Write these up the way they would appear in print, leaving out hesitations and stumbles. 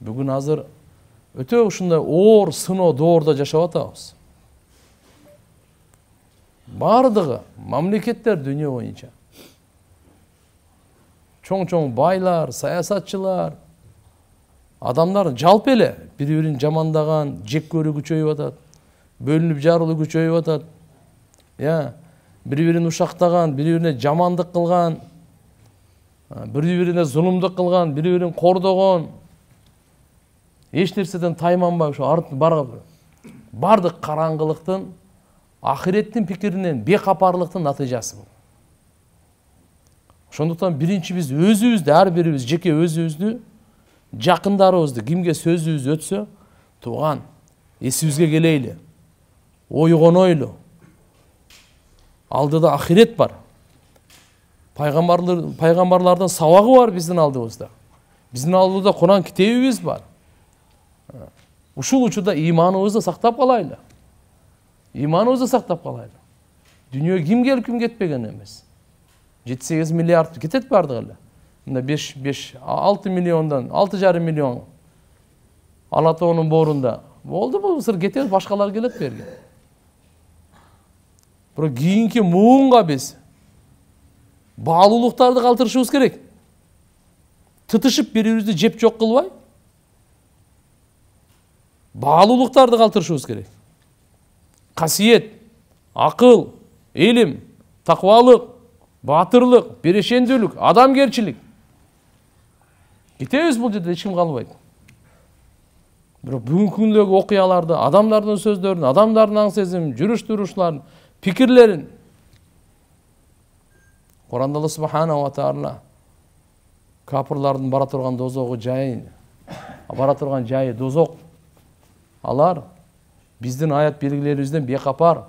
Бүгүн азыр өтө ушундай оор сыноо доордо жашап атабыз. Бардыгы мамлекеттер дүйнө боюнча. Чоң-чоң байлар, саясатчылар, адамдар жалпы эле бири-бирин жамандаган, жек көрүү күчөйүп атат, бөлүнүп жарылуу күчөйүп атат. Бири-бирин ушактаган, бири-бирине жамандык кылган, бири-бирине зулумдук кылган, бири-бирин кордогон. Эч нерседен тайманбай ушу бардык караңгылыктын, ахиреттин пикиринен бекапарлыктын натыйжасы бул. Ошондуктан биринчи биз өзүбүздү, ар бирибиз жеке өзүбүздү, жакындарыбызды кимге сөзүбүз өтсө, тууган, эсибизге келейли, ойгонойлу. Алдыда ахирет бар. Пайгамбарлардын сабагы бар биздин алдыбызда. Биздин алдыда Куран китебибиз бар. Ушул учурда иманыбызды сактап калайлы. Иманыбызды сактап калайлы. Дүйнөгө ким келип ким кетпеген эмес. 7-8 миллиард кетет бардык эле. Мында 6 миллиондон 6,5 миллион Ала тоонун боорунда болду, бул сыр кетет, башкалар келет берген. Бирок кийинки муунга биз баалуулуктарды калтырышыбыз керек. Тытышып бири-бирибизди жеп жок кылбай, баалуулуктарды калтырышыбыз керек. Касиет, акыл, илим, таквалык, батырлык, берешендүүлүк, адамгерчилик. Кетебиз бул жерде, эч ким калбайт. Бирок бүгүнкү күндөгү окуяларды, адамдардын сөздөрүн, адамдардын аң сезим, жүрүш-турушуларын, пикирлерин Куранда Алла субханаху ва таала капырлардын бара турган дозогу жайын, бара турган жайы дозок. Алар биздин аят белгилерибизден бекапар,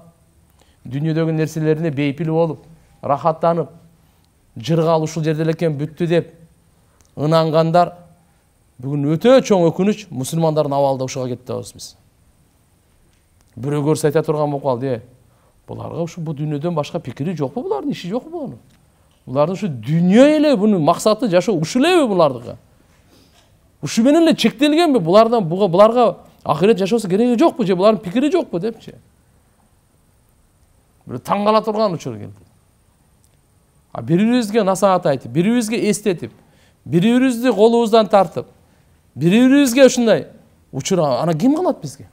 дүйнөдөгү нерселерине бейпил болуп, рахаттанып, жыргал ушул жерде экен бүттү деп ынангандар бүгүн өтө чоң өкүнүч, мусулмандардын абалда ушуга кетти атабыз биз. Бирөө көрсө айта турган болуп калды, буларга ушу бу дүйнөдөн башка пикири жокпу, булардын иши жокпу буну. Булардын ушу дүйнө эле, бунун максаты жашоо ушу элеби булардыкы? Ушу менен эле чектелгенби? Буларга ахирет жашоосу кереги жокпу же булардын пикири жокпу депчи. Бир таң кала турган учур келди. Бири-бирибизге насаат айтып, бири-бирибизге эстетип, бири-бирибизди колубуздан тартып, бири-бирибизге ушундай учур ана ким кылат бизге?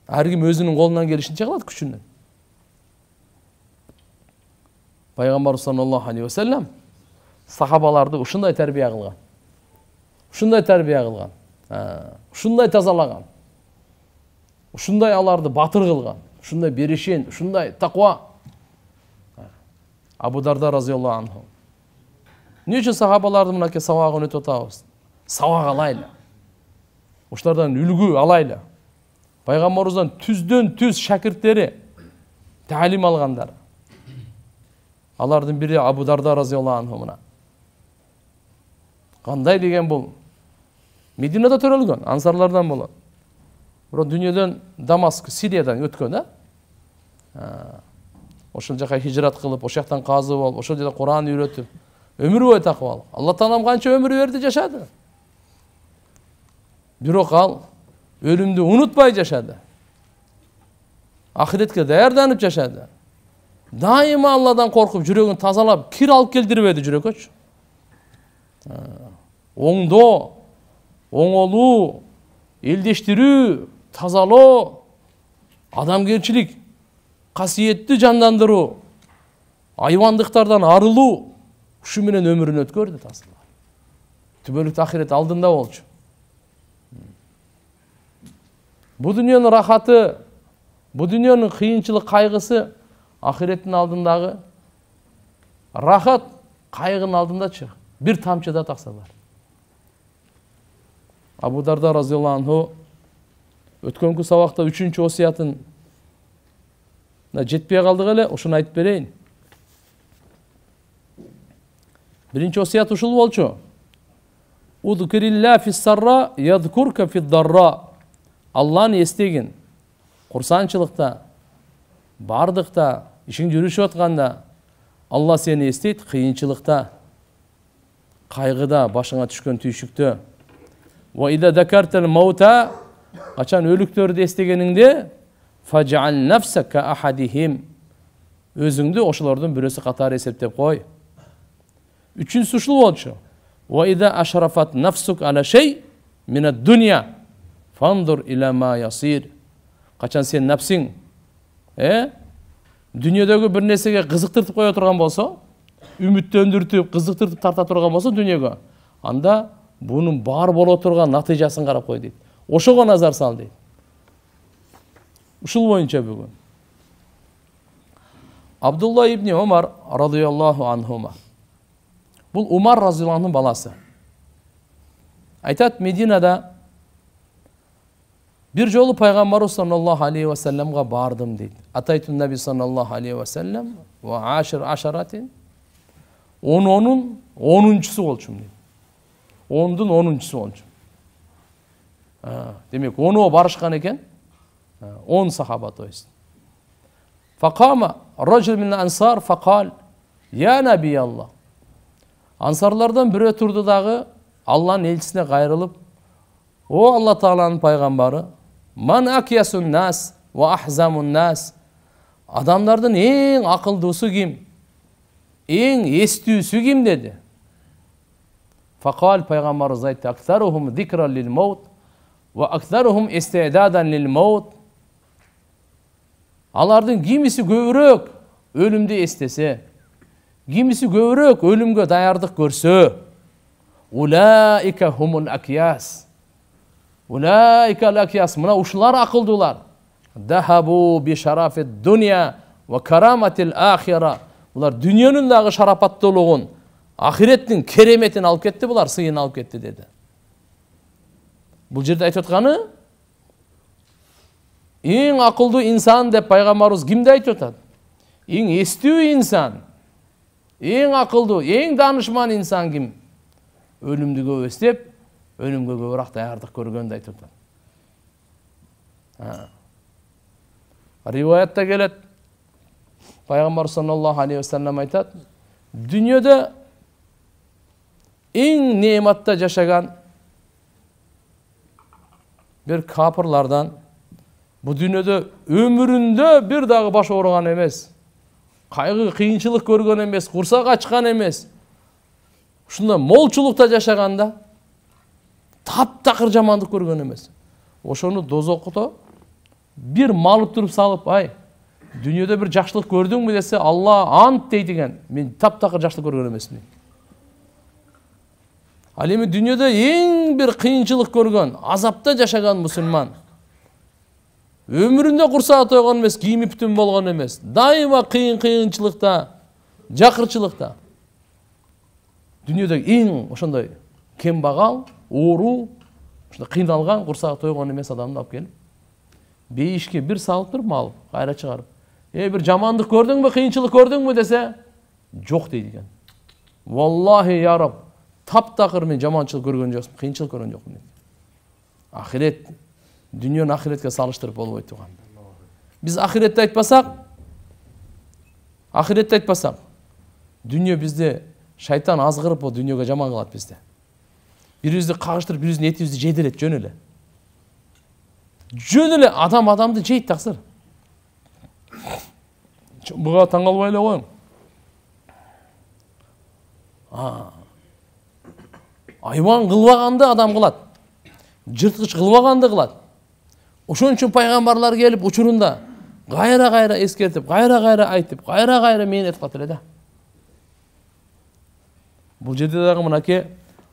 Ар ким өзүнүн колунан келишинче кылат, күчүнөн. Пайгамбар саллаллаху алейхи ва саллям сахабаларды ушундай тарбия кылган. Ушундай тарбия кылган. Ушундай тазалаган. Ушундай аларды батыр кылган. Ушундай берешен, ушундай таква. Абу Дарда разияллаху анху. Эмне үчүн сахабалардын мынакей сабагын өтүп атабыз? Сабак алайлы. Ушулардан үлгү алайлы. Пайгамбарыбыздан түздөн түз шакирттери, таалим алгандар. Алардын бири Абу Дарда разияллаху анху мына. Кандай деген бул? Мединада төрөлгөн, ансарлардан болот. Бирок дүйнөдөн Дамаск, Сириядан өткөн, да? Ошол жака хижрат кылып, ошол жактан казы болуп, ошол жерде Куран үйрөтүп, өмүр бою таквалык. Алла Таалам канча өмүр берди, жашады. Бирок ал өлүмдү унутпай жашады. Ахиретке даярданып жашады. Дайыма Алладан коркуп, жүрөгүн тазалап, кир алып келдирбеди жүрөккөчү. Оңдоо, оңолуу, элдештирүү, тазалоо, адамгерчилик, касиетти жандандыруу, айвандыктардан арылуу, ушу менен өмүрүн өткөрдү тазалап. Түбөлүктүү ахирет алдында болчу. Бу дүйнөнүн рахаты, бу дүйнөнүн кыйынчылык, кайгысы ахиреттин алдындагы рахат, кайгынын алдындачы бир тамчыда таксалар. Абу Дарда разияллаху анху өткөнкү сабакта 3-чү осуятын жетпей калдык эле, ушуну айтып берейин. Биринчи осуят ушул болчу. Удкирилла фиссарра ядкурка фиддарра. Алланы эстегин. Курсанчылыкта, бардыкта, ишиң жүрүшүп атканда Алла сени эстейт, кыйынчылыкта, кайгыда, башыңа түшкөн түйшүктө. Wa idha dhakartal mauta, qachon o'liklarni estegенingde, faj'al nafsaka ahadihim. Özüңdü oşulardan birisi qatar eseptep koy. Üçüncüsü uşul bolçu. Wa idha ashrafat nafsuk ala shay min ad-dunya fanzur ila ma yasir. Qachon sen nafsing dünyadagi bir nesege qiziqtirib qo'ya turgan bolsa, ümitlendürtüp, qiziqtirib tarta turgan bolsa dunyoga, anda bunun bar bola turgan natijaсын qarab qo'y deydi. Oşoga nazar sal deydi. Ушул боюнча бүгүн Абдулла ибн Умар радıyallahu anhuma. Бул Умар разıyallahu анхунун баласы. Айтат, Мединада bir жолу пайгамбарыбыз саллаллаху алейхи ва салламга бардым дейт. Атайтун наби саллаллаху алейхи ва саллам ва ашир ашаратин. Onun 10'uncusu болчумун дейт. 10'dун 10'uncusu болчумун. Демек, 10'u барышкан экен. 10 sahaba то есть. Faqama rajul min ansar faqal ya nabiyallah. Ansarlardan biri turdu dağı Allah'ın elçisine gayrılıp, o Allah Teala'nın peygamberı, man akyasun nas ve ahzamun nas. Adamlardan en akıldısı kim? En estüsü kim dedi. Faqal peygamberimiz aytdı, aktaruhum zikran lil maut ve aktaruhum istidadan lil maut. Alardın kimisi gövrök ölümde estese, kimisi gövrök ölümge dayardık görse, ulaika humul akyas. Ulaika al-akyas. Mına uşular akıldılar. Dahabu bi şarafet dünya ve karamatil ahira. Bunlar dünyanın dağı şarapatlılığın, ahiretin keremetini alıp ketdi, bular sıyını alıp ketdi dedi. Bu жерде айтып atkanı, en akıllı insan dep Peygamberimiz kimde айтып atad? En estүү insan, en akıllı, en danışman insan kim? Ölümdü göstep, ölümge көбүрөөк даярдык көргөндү айтып атат. Риваятта келет, Пайгамбар саллаллаху алейхи ва саллям айтат, дүйнөдө эң неmatта жашаган bir kapırlardan, bu dünyada ömründe bir dağı baş oruğan emez, kaygı, kıyınçılık görgen emez, kursak açkan emez. Şunda molçulukta yaşaganda tap-takır jamandık görgen emez. Oşonu dozokto bir malıp durup salıp, ay, dünyada bir жақшылық gördün mü dese, Allah ant deydigen, men tap-takır жақшылық görgen emesin. Al эми dünyada en bir kıyınçılık görgen, azapta yaşagan musulman, ömründe kursağı toygan emez, giyimi bütün bolgan emez, daima kıyınçılıkta, jakırçılıkta. Dünyada en oşonday kembagal, oğru, kıyналган, kursağı toygan emez adamды alıp gelip, beyişke bir salıp durup alıp, gayra çıkarıp, bir jamandık gördün mü, kıyınçılık gördün mü dese, жоқ deydigen. Vallahi ya Rab, tap-takır men jamançılık görgen jokмун, kıyınçılık görgen jokмун. Ahiret, dünyanın ahiretke salıştırıp bolbойт турган. Biz ahirette айтпасак, dünya bizde şaytan azgırıp o dünyaga jaman kılat bizde. Biribizди kagıştırıp, biribizдің etibizdi jediret, жөн эле. Жөн эле адам адамды жейт таксыр. Буга таң калбай эле коюң. Айван кылбаганды адам кылат. Жырткыч кылбаганды кылат. Ошон үчүн пайгамбарлар келип учурунда кайра эскертип, кайра айтып, кайра мен этип катыр эле. Бул жерде дагы мынакей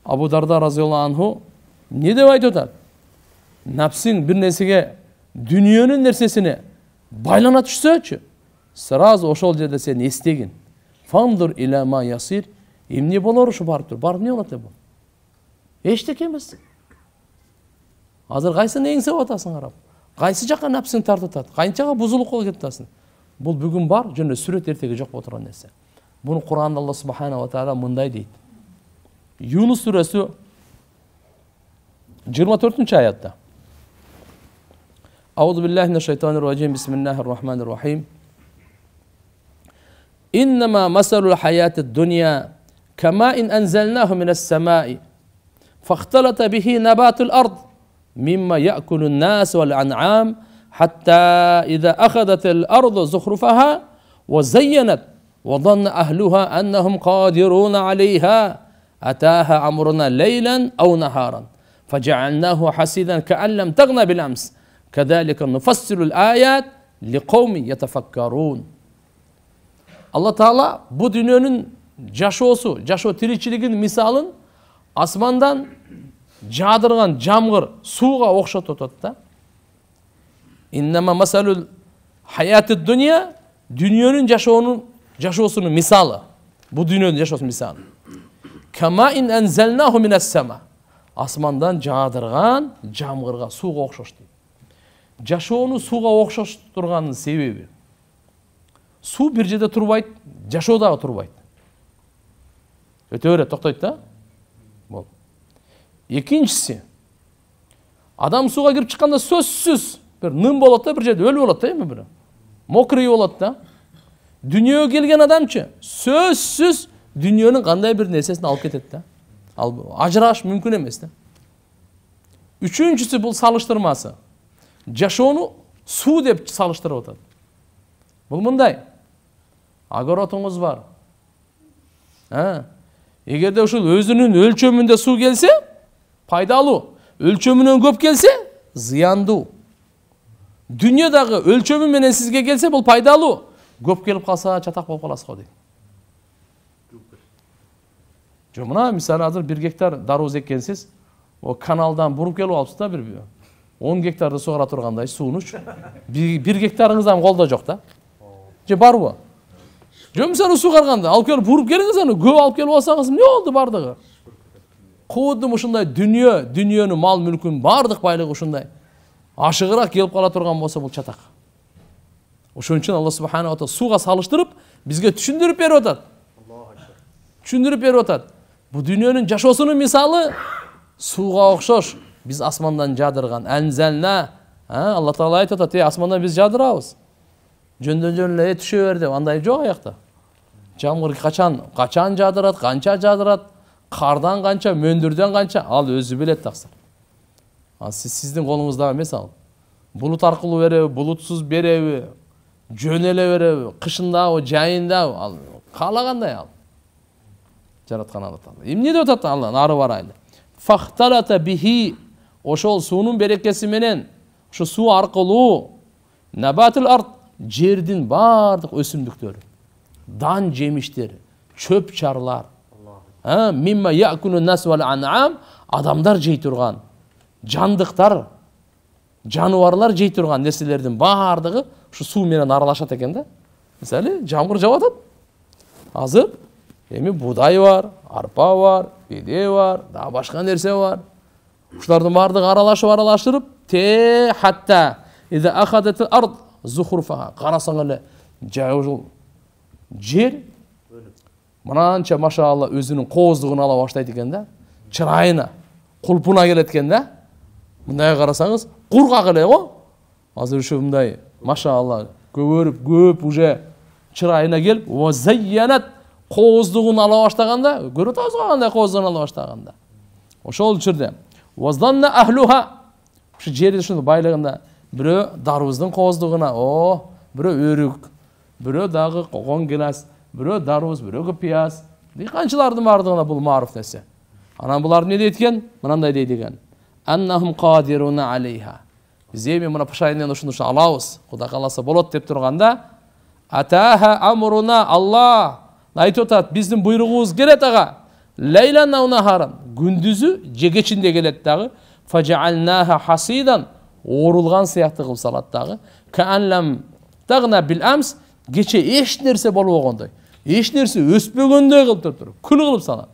Абу Дарда разıyallahu anhu ne деп айтып атат? Nafsing bir nesege, dünyanın nersesine baylana düşsöçü, sразу ошол жерде сен эстегин. Fandur ila ma yasir. Эмне болор ушу барып тур? Барып эмне болот бул? Эчтеке эмес. Азыр кайсыны эңсеп атасың карап? Кайсы жакка nafsing тартып атат? Канчага бузулук болуп кетип атасың? Бул бүгүн бар, жөн эле сүрөт эртеге жок болуп турган нерсе. Буну Кур'анда Аллах субхана ва таала мындай дейт. Yunus suresi 24. ayette. Euzubillahimineşşeytanirracim. Bismillahirrahmanirrahim. İnnemâ masalul hayâtid dünya kemâ in enzelnâhu mine's semâi فاختلط به نبات الأرض مما يأكل الناس والأنعام حتى إذا أخذت الأرض زخرفها وزينت وظن أهلها أنهم قادرون عليها أتاها أمرنا ليلا أو نهارا فجعلناه حسيدا كأن لم تغن بالأمس كذلك نفصل الآيات لقوم يتفكرون. Allah Teala bu dünyanın жашоо тиричилигинин мисалын асмандан жаадырган жамгыр сууга окшотуп атат да. Иннама масалул хаятид дуния, дүйнөнүн жашоосунун мисалы. Бу дүйнөнүн жашоосунун мисалы. Кама ин анзалнаху минас сама. Асмандан жаадырган жамгырга, сууга окшош дейт. Жашоону сууга окшоштурганын себеби суу бир жерде турбайт, жашоо дагы турбайт. Өтө берет, токтойт да. Бол. Экинчиси, адам сууга кирип чыкканда сөзсүз бир ным болот да, бир жерде өлүп болот да, эми бир. Мокрый болот да. Дүйнөгө келген адамчы сөзсүз дүйнөнүн кандай бир нерсесин алып кетет да. Ал ажыраш мүмкүн эмес да. Үчүнчүсү бул салыштырмасы. Жашоону суу деп салыштырып атат. Бул мындай. Огородуңуз бар. Эгерде ушул өзүнүн өлчөмүндө суу келсе, пайдалуу. Өлчөмүнөн көп келсе, зыяндуу. Дүйнөдөгү өлчөмү менен сизге келсе, бул пайдалуу. Көп келип калса, чатак болуп каласыз го дейт. Жо мына мисалы азыр 1 гектар даруз эккенсиз, о каналдан буруп келип алыпсыз да, 10 гектарды сугара тургандай суунучу. 1 гектарыңыз колдо жок да. Же барбы? Жо мисалы сугарганда алып келип буруп келиңиз, аны көп алып келип алсаңыз, эмне болду бардыгы? Кодум ушундай дүйнөнүн мал мүлкүн бардык байлыгы ушундай. Ашыгыраак келип кала турган болсо бул чатак. Ошон үчүн Алла субханаху ва таала сууга салыштырып бизге түшүндүрүп берип атат. Түшүндүрүп берип атат. Бу дүйнөнүн жашоосунун мисалы сууга окшош. Биз асмандан жаадырган анзална. Алла Таала айтып атат, асмандан биз жаадырабыз. Жөндөн эле түшө бер деп, андай жок аякта. Жамгыр качан жаадырат, канча жаадырат, кардан канча, мөндүрдөн канча, ал өзү билет таксыр. Ал сиздин колуңузда эмес ал. Булут аркылуу береби, булутсуз береби, жөн эле береби, кышындабы, жайындабы, ал каалагандай ал. Жараткан Алла Таала. Эмне деп атат Алла, ары барайлы. Фахталата бихи, ошол суунун берекеси менен, ошо суу аркылуу набатул ард, жердин бардык өсүмдүктөрү, дан жемиштери, чөп чарлар, мимма яакулун нас вал ан'ам, адамдар жей турган, жандыктар, жаныбарлар жей турган нерселердин бардыгы ушу суу менен аралашат экен да. Мисалы, жамгыр жауп атат. Азыр эми будай бар, арпа бар, биде бар, дагы башка нерсе бар. Ушулардын бардыгы аралашып, хатта иза ахадат ард зухруфаха. Карасаң эле жер мынанча машаалла өзүнүн кооздугун ала баштайт экен да. Чырайына, кулпуна келет экен да. Мындай карасаңыз, кургак эле го. Азыр ушу мындай машаалла көп уже чырайына келип, ва зайянат кооздугун ала баштаганда, көрүп атабыз кандай кооздугун ала баштаганда. Ошол жерде вазданна ахлуха. Ушу жерде ушуну байлыгында бирөө дарбыздын кооздугуна, бирөө өрүк, бирөө дагы кокон гилас, бирөө дарбыз, бирөө пияз. Дыйканчылардын бардыгына бул маруф нерсе. Анан булар эмне дейт экен? Мынандай дейт экен. Аннахум кадируна алейха. Биз эми мына пашайнен ушуну алабыз. Кудай кааласа болот деп турганда, атаха амруна, Алла айтып атат, биздин буйругубуз келет ага. Лейлан ау нахаран, күндүзү же кечинде келет дагы. Фажаалнаха хасидан, орулган сыяктуу кылып салат дагы. Каанлам тагна бил амс, кече эч нерсе болбогондой, эч нерсе өспөгөндөй кылып туруп, күн кылып салат.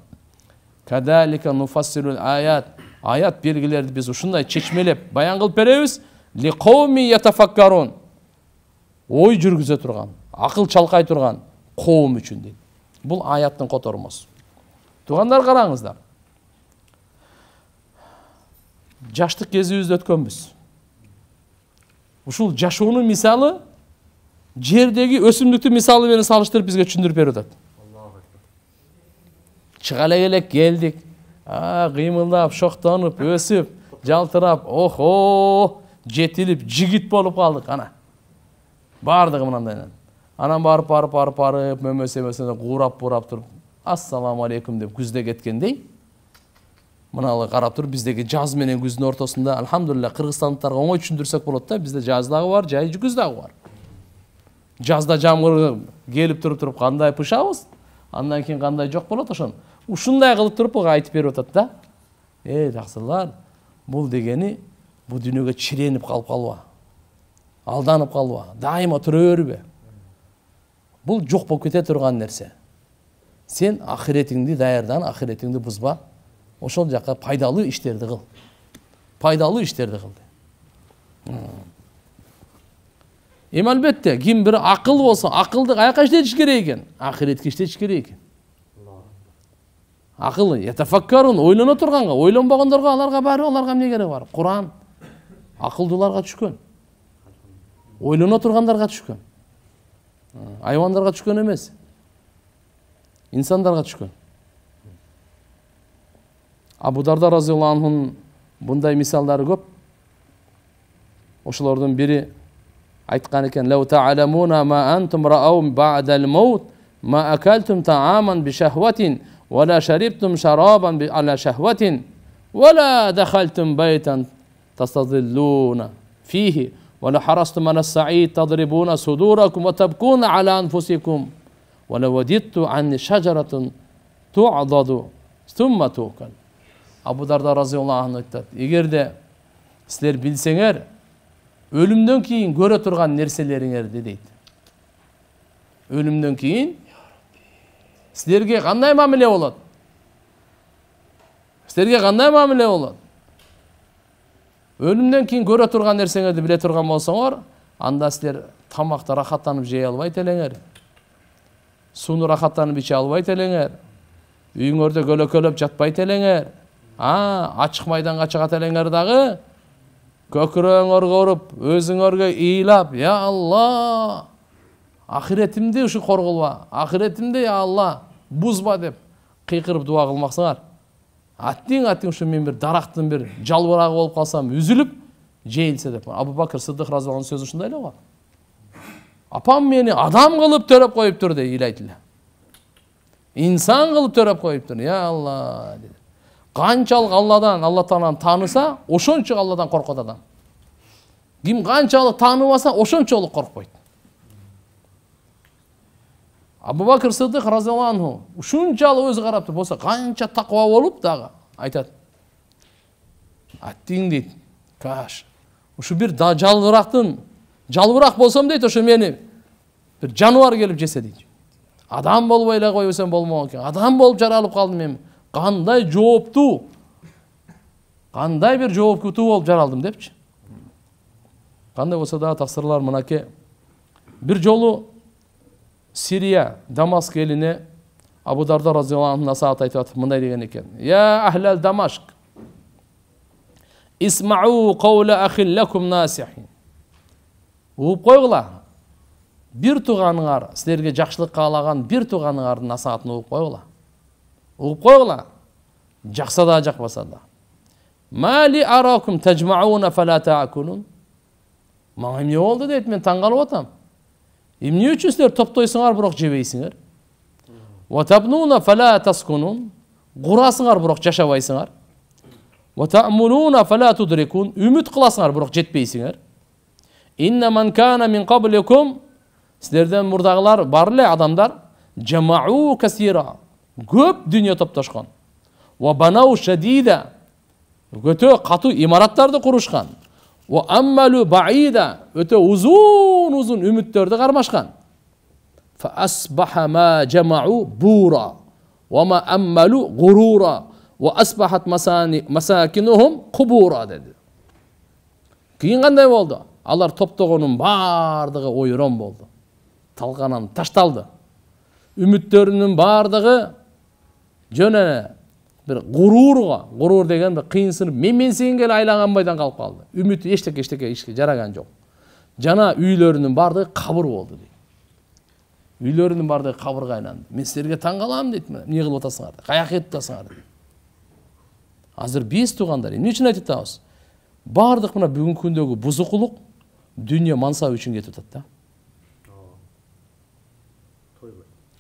Кадалика нуфассилул аят, аят белгилерди биз ушундай чечмелеп баян кылып беребиз. Ли кауми ятафаккарун, ой жүргүзө турган, акыл чалкай турган коом үчүн дейт. Бул аяттын котормосу. Тугандар, караңыздар. Жаштык кезибизди өткөнбүз. Ушул жашоонун мисалы жердеги өсүмдүктүн мисалы менен салыштырып бизге түшүндүрүп берип атат. Чыга элек келдик, кыймылдап, шоктонуп, өсүп, жалтырап, охо, жетилип, жигит болуп калдык ана. Бардыгы мынандай. Анан барып, мөмөсө куурап туруп, ассаламу алейкум деп күздө кеткендей. Мыналы карап туруп, биздеги жаз менен күздүн ортосунда, алхамдулилля, кыргызстандыктарга оңой түшүндүрсөк болот да, бизде жаз дагы бар, жай күз дагы бар. Жазда жамгыр келип туруп кандай пышабыз, андан кийин кандай жок болот ошон. Ушундай кылып туруп айтып берип атат да. Жакшылар, бул дегени бул дүйнөгө чиренип калып калба. Алданып калба, дайыма тура бербе. Бул жок болуп кете турган нерсе. Сен ахиретиңди даярдан, ахиретиңди бузба. Ошол жакка пайдалуу иштерди кыл. Пайдалуу иштерди кыл. Албетте, ким бир акыл болсо, акылды каяка иштетиш керек экен? Ахиретке иштетиш керек экен. Акыл, ятафаккарун, ойлоно турганга, ойлонбогондорго аларга баары, аларга эмне керек бар? Куран акылдууларга түшкөн. Ойлоно тургандарга түшкөн. Айвандарга түшкөн эмес. Инсандарга түшкөн. Абу Дарда разыйаллаху анхунун bunday мисалдары көп. Ошолордун бири айткан экен: "Лау та'аламуна ма антум рa'ау бa'дал маут, ма акалтум та'аман би шахватин, ва ла шарибтум шарабан би ала шахватин, ва ла дахалтум байтан тастазиллуна фихи, ва ла харастум ала саид тадрибуна судуракум ва табкуна ала анфусикум, ва ла вадитту анни шажаратун ту'ададу сумма ту'кал." Абу Дарда разыйаллаху анху айтат: "Эгерде силер билсеңер, өлүмдөн кийин көрө турган нерселериңерди" дейт. Өлүмдөн кийин силерге кандай мамиле болот? Силерге кандай мамиле болот? Өлүмдөн кийин көрө турган нерсеңерди биле турган болсоңор, анда силер тамакты рахаттанып жей албайт элеңер. Сууну рахаттанып иче албайт элеңер. Үйүңөрдө көлөкөлөп жатпайт элеңер. Ачык майданга чыгат элеңер дагы көкүрөңөргө уруп, өзүңөргө ыйлап: "Я Алла, ахиретимди ушу корголба, ахиретимди я Алла бузба" деп кыйкырып дуа кылмаксыңар. Аттиң ушу мен бир дарактын бир жалбырагы болуп калсам, үзүлүп жейилсе деп. Абу Бакыр Сыддык разыйаллаху анху сөзү ушундай эле го. Апам мени адам кылып төрөп коюптур деп ыйлайт эле. Инсан кылып төрөп коюптур. Я Алла деп. Канчалык Алладан, Алла Тааланы тааныса, ошончо Алладан коркот адам. Ким канчалык тааныбаса, ошончолук коркпойт. Абу Бакыр Сыддык разыйаллаху анху ушунчалык өзү карап туруп болсо, канча таква болуп дагы айтат: "Аттиң" дейт, "Каш, ушу бир жалбырак болсом" дейт, "ошо мени бир жаныбар келип жесе" дейт. Адам болбой эле койбосом болмок экен. Адам болуп жаралып калдым мен. Кандай жооптуу, кандай бир жооптуу болуп жаралдым депчи. Кандай болсо да таксырлар мынакей. Бир жолу Сирия, Дамаск элине Абу Дарда разыйаллаху анху насаат айтып атып мындай деген экен: "Я ахлал Дамашк, исмау каула ахил лакум насихин." Угуп койгула. Бир тууганыңар, силерге жакшылык каалаган бир тууганыңардын насаатын угуп койгула. Угуп койгула. Жакса да, жакпаса да. Мали аракум тажмауна фала таакулун. Мага эмне болду дейт, мен таң калып атам. Эмне үчүн силер топтойсуңар, бирок жебейсиңер? Ва табнуна фала таскунун. Курасыңар, бирок жашабайсыңар. Ва таъмулуна фала тудрикун. Үмүт кыласыңар, бирок жетпейсиңер. Инна ман кана мин кабликум. Силерден мурдагылар бар эле адамдар. Жамау касира. Көп дүние топтошкон. Ва банау шадида. Өтө катуу имараттарды курушкан. Ва аммалу баида. Өтө узун үмүттөрдү кармашкан. Фа асбаха ма жамау бура. Ва ма аммалу гурура. Ва асбахат масакинухум кубура деди. Кийин кандай болду? Алар топтогонун бардыгы ойрон болду. Талканан ташталды. Үмүттөрүнүн бардыгы жөн бир гурур деген бир кыйынсынып менсиңге эле айланган бойдон калып калды. Үмүтү эчтеке ишке жараган жок. Жана үйлөрүнүн бардыгы кабыр болду дейт. Үйлөрүнүн бардыгы кабырга айланды. Мен силерге таң калам дейт. Эмне кылып атасыңар? Каяка кетип атасыңар? Азыр биз туугандар эмне үчүн айтып атабыз? Бардык мына бүгүнкү күндөгү бузукулук дүйнө мансабы үчүн кетип атат да.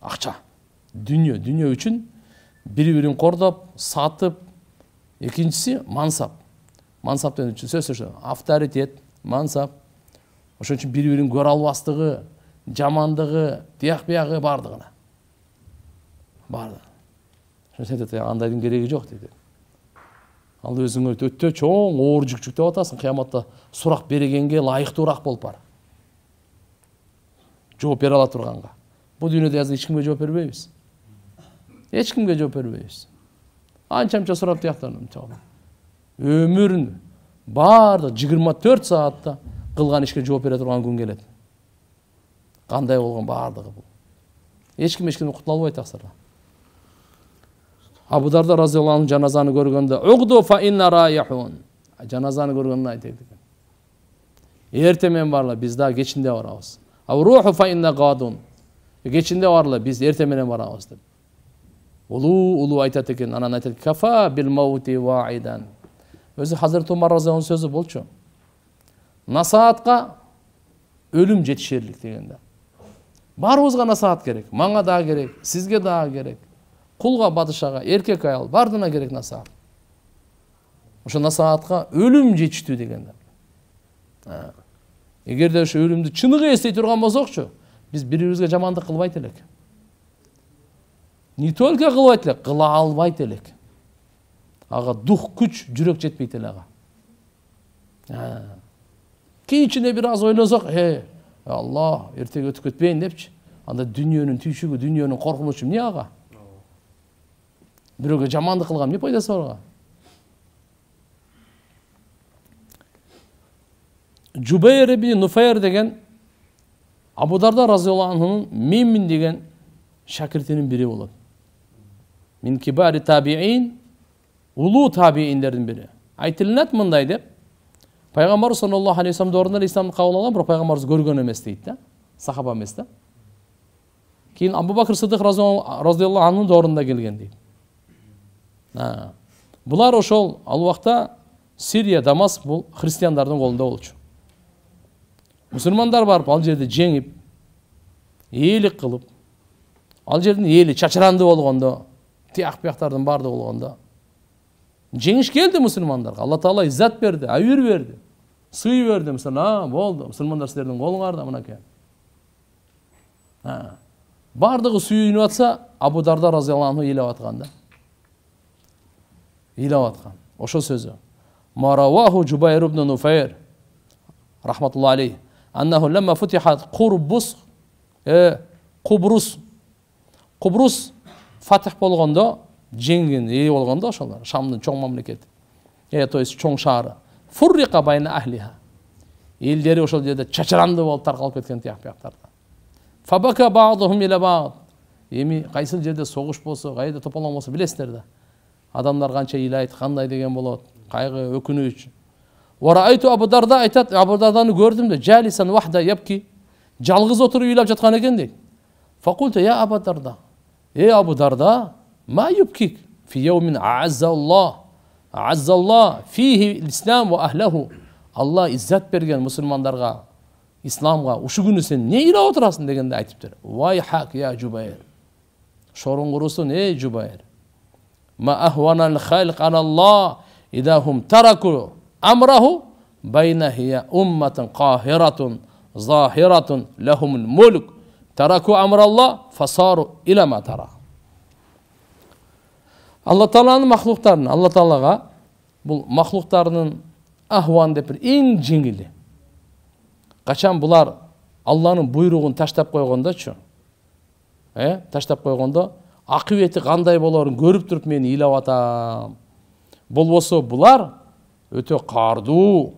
Акча. Дүйнө үчүн бири-бирин кордоп, сатып, экинчиси мансап. Мансаптын үчүн сөзсүз авторитет, мансап. Ошон үчүн бири-бирин көрө албастыгы, жамандыгы, тияк-биягы бардыгына. Бардыгы. Ошон айтат, андайдын кереги жок дейт. Ал өзүңө өтө чоң оор жүк жүктөп атасың, кыяматта сурак бергенге ылайыктуураак болуп бар. Жооп бере ала турганга. Бул дүйнөдө азыр эч кимге жооп бербейбиз. Эч кимге жооп бербейбиз. Анча-мынча сурап тияктан өмүрүн бардык 24 саатта кылган ишке жооп бере турган күн келет. Кандай болгон бардыгы бул. Эч ким эч кимден кутула албайт аксырда. Абу Дарда разияллаху анху жаназаны көргөндө угду фа инна раихун. Жаназаны көргөндө айтып экен. Эрте менен барла, биз да кечинде барабыз. Ау руху фа инна гадун. Кечинде барла, биз эрте менен барабыз деп. Улуу айтат экен, анан айтат кафа бил маути ваидан. Өзү Хазирет Умар разияллаху анху сөзү болчу. Насаатка өлүм жетишерлик дегенде. Барыбызга насаат керек, мага да керек, сизге да керек. Кулга, бадышага, эркек аял бардына керек насаат. Ошо насаатка өлүм жетиштүү дегенде. Эгерде ошо өлүмдү чыныгы эстей турган болсокчу, биз бири-бирибизге жамандык кылбайт элек. Не только кылбайт элек, кыла албайт элек. Ага дух, күч, жүрөк жетпейт эле ага. Кийинчине бир аз ойлосок, Алла, эртеге өтүп кетпейин депчи. Анда дүйнөнүн түйшүгү, дүйнөнүн коркунучу эмне ага? Бирөөгө жамандык кылган эмне пайдасы бар ага? Жубайр ибн Нуфайр деген Абу Дарда разияллаху анхунун менмин деген шакиртинин бири болот. Мин кибари табиин, улуу табииндердин бири. Айтылынат мындай деп, Пайгамбар саллаллаху алейхи вассалам дорунда исламды кабыл алган, бирок пайгамбарыбыз көргөн эмес дейт да. Сахаба эмес да. Кийин Абу Бакр Сиддик разияллаху анхунун дорунда келген дейт. Булар ошол ал убакта Сирия, Дамаск бул христиандардын колунда болчу. Мусулмандар барып ал жерде жеңип, ээлик кылып, ал жердин эли чачыранды болгондо, тияк-бияктардын бардыгы болгондо жеңиш келди мусулмандарга. Алла Таала иззат берди, айыр берди, сый берди. Мисалы, болду, мусулмандар силердин колуңарда мынакей. Бардыгы сүйүнүп атса, Абу Дарда разияллаху анху ыйлап аткан да. Ыйлап аткан. Ошо сөзү. Мараваху Жубайр ибн Нуфайр рахматуллаху алейхи аннаху ламма футихат Кубрус фатих болгондо, жеңген ээ болгондо ошолор Шамдын чоң мамлекети. То есть чоң шаары. Фуррика байна ахлиха. Элдери ошол жерде чачыранды болуп таркалып кеткен тияк-бияктарда. Фабака ба'духум иля ба'д. Эми кайсыл жерде согуш болсо, кайда тополон болсо билесиздер да. Адамдар канча ыйлайт, кандай деген болот, кайгы, өкүнүч. Вараайту Абу Дарда айтат, Абу Дарданы көрдүм да, жалисан вахда ябки. Жалгыз отуруп ыйлап жаткан экен дейт. Факулту я Абу Дарда. Абу Дарда, ма юбкик фи яумин а'аззаллах фихи ислам ва ахлаху. Алла иззат берген мусулмандарга, исламга, ушу күнү сен не ыйлап отурасың дегенде айтыптыр. Вай хак я Жубайр. Шорун курусун, Жубайр. Ма ахванал халq ala Allah idahum taraku amrahu bayna hiya ummatan qahiratun zahiratun lahumul mulk taraku amra Allah fasaru ila ma tara. Алла Тааланын махлуктарын, Алла Таалага бул махлуктарынын ахван деп бир эң жеңили. Качан булар Алланын буйругун таштап койгондочу, таштап койгондо акыбети кандай болорун көрүп туруп мен ыйлап атам. Болбосо булар өтө каардуу,